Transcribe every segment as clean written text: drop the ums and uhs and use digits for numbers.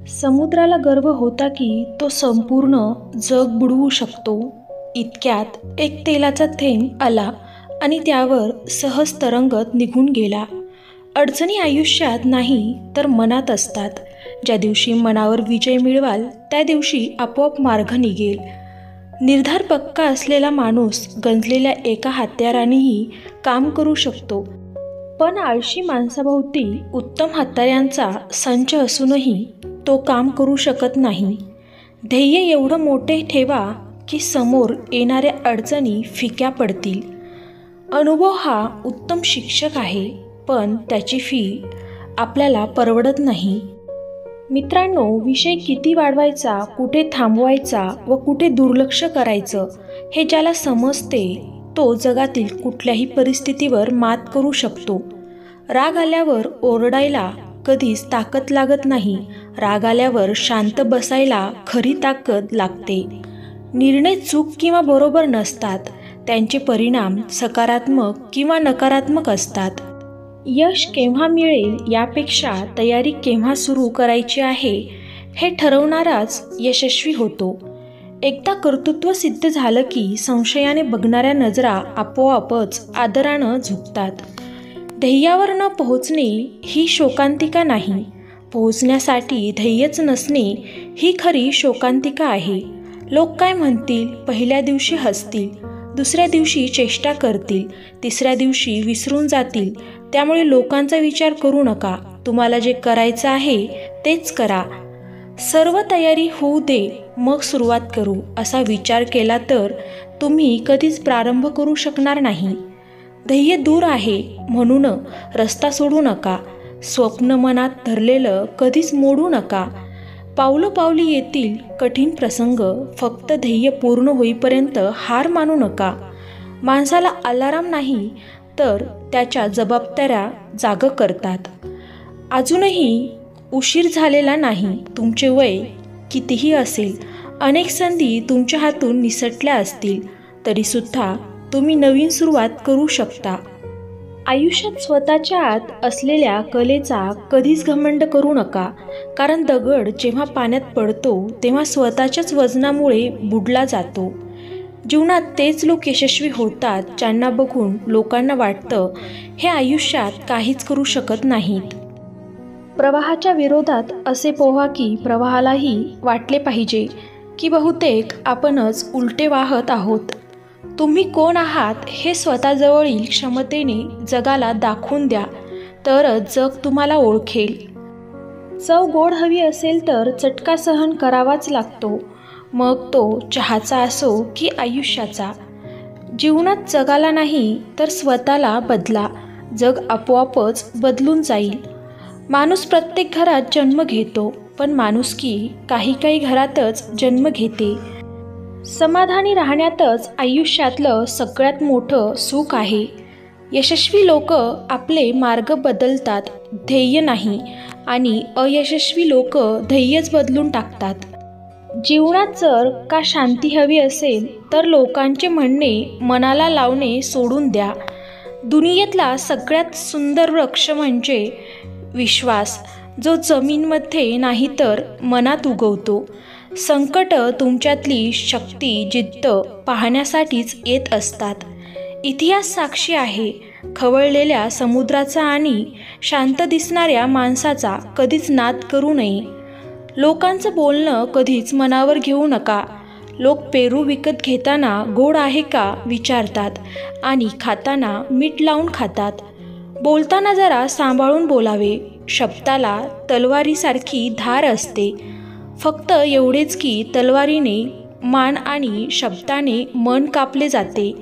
समुद्राला गर्व होता की तो संपूर्ण जग बुडवू शकतो. इतक्यात एक तेलाचा थेंब आला आणि त्यावर सहज तरंगत निघून गेला. अडचणी आयुष्यात नाही तर मनात असतात. ज्या दिवशी मनावर विजय मिळवाल त्या दिवशी आपोआप मार्ग निघेल. निर्धार पक्का असलेला माणूस गंजलेल्या एका हत्यारानेही काम करू शकतो, पण आळशी माणसाभोवती उत्तम हत्यारांचा संच असूनही तो काम करू शकत नाही. ध्येय एवढं मोठे ठेवा की समोर येणाऱ्या अडचणी फिक्या पडतील. अनुभव हा उत्तम शिक्षक आहे, पण त्याची फी आपल्याला परवडत नाही. मित्रांनो, विषय किती वाढवायचा, कुठे थांबवायचा व कुठे दुर्लक्ष करायचं हे ज्याला समजते तो जगातील कुठल्याही परिस्थितीवर मात करू शकतो. राग आल्यावर ओरडायला कधीच ताकद लागत नाही. राग आल्यावर शांत बसायला खरी ताकद लागते. निर्णय चूक किंवा बरोबर नसतात, त्यांचे परिणाम सकारात्मक किंवा नकारात्मक असतात. यश केव्हा मिळेल यापेक्षा तयारी केव्हा सुरू करायची आहे हे ठरवणाराच यशस्वी होतो. एकदा कर्तृत्व सिद्ध झालं की संशयाने बघणाऱ्या नजरा आपोआपच आदरानं झुकतात. ध्येयावर न पोहोचणे ही शोकांतिका नाही, पोहोचण्यासाठी ध्येयच नसणे ही खरी शोकांतिका आहे. लोक काय म्हणतील? पहिल्या दिवशी हसतील, दुसऱ्या दिवशी चेष्टा करतील, तिसऱ्या दिवशी विसरून जातील. त्यामुळे लोकांचा विचार करू नका. तुम्हाला जे करायचं आहे तेच करा. सर्व तयारी होऊ दे मग सुरुवात करू असा विचार केला तर तुम्ही कधीच प्रारंभ करू शकणार नाही. ध्येय दूर आहे म्हणून रस्ता सोडू नका. स्वप्न मनात धरलेलं कधीच मोडू नका. पावलोपावली येतील कठीण प्रसंग, फक्त ध्येय पूर्ण होईपर्यंत हार मानू नका. माणसाला अलाराम नाही तर त्याच्या जबाबदाऱ्या जाग करतात. अजूनही उशीर झालेला नाही. तुमचे वय कितीही असेल, अनेक संधी तुमच्या हातून निसटल्या असतील, तरीसुद्धा तुम्ही नवीन सुरुवात करू शकता. आयुष्यात स्वतःच्या आत असलेल्या कलेचा कधीच घमंड करू नका, कारण दगड जेव्हा पाण्यात पडतो तेव्हा स्वतःच्याच वजनामुळे बुडला जातो. जीवनात तेच लोक यशस्वी होतात ज्यांना बघून लोकांना वाटतं हे आयुष्यात काहीच करू शकत नाहीत. प्रवाहाच्या विरोधात असे पोहा की प्रवाहालाही वाटले पाहिजे की बहुतेक आपणच उलटे वाहत आहोत. तुम्ही कोण आहात हे स्वतःजवळील क्षमतेने जगाला दाखवून द्या, तरच जग तुम्हाला ओळखेल. चव गोड हवी असेल तर चटका सहन करावाच लागतो, मग तो चहाचा असो की आयुष्याचा. जीवनात जगाला नाही तर स्वतःला बदला, जग आपोआपच बदलून जाईल. माणूस प्रत्येक घरात जन्म घेतो, पण माणुसकी काही घरातच जन्म घेते. समाधानी राहण्यातच आयुष्यातलं सगळ्यात मोठं सुख आहे. यशस्वी लोक आपले मार्ग बदलतात, ध्येय नाही, आणि अयशस्वी लोक ध्येयच बदलून टाकतात. जीवनात जर का शांती हवी असेल तर लोकांचे म्हणणे मनाला लावणे सोडून द्या. दुनियेतला सगळ्यात सुंदर वृक्ष म्हणजे विश्वास, जो जमीनमध्ये नाही तर मनात उगवतो. संकट तुमच्यातली शक्ती, जिद्द पाहण्यासाठीच येत असतात. इतिहास साक्षी आहे. खवळलेल्या समुद्राचा आणि शांत दिसणाऱ्या माणसाचा कधीच नाद करू नये. लोकांचं बोलणं कधीच मनावर घेऊ नका. लोक पेरू विकत घेताना गोड आहे का विचारतात आणि खाताना मीठ लावून खातात. बोलताना जरा सांभाळून बोलावे. शब्दाला तलवारीसारखी धार असते. फक्त एवढेच की तलवारीने मान आणि शब्दाने मन कापले जाते.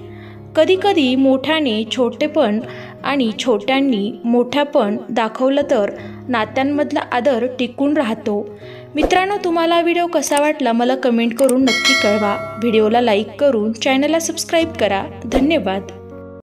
कधीकधी मोठ्याने छोटेपण आणि छोट्यांनी मोठेपण दाखवलं तर नात्यांमधला आदर टिकून राहतो. मित्रांनो, तुम्हाला व्हिडिओ कसा वाटला मला कमेंट करून नक्की कळवा. व्हिडिओला लाईक करून चॅनलला सबस्क्राईब करा. धन्यवाद.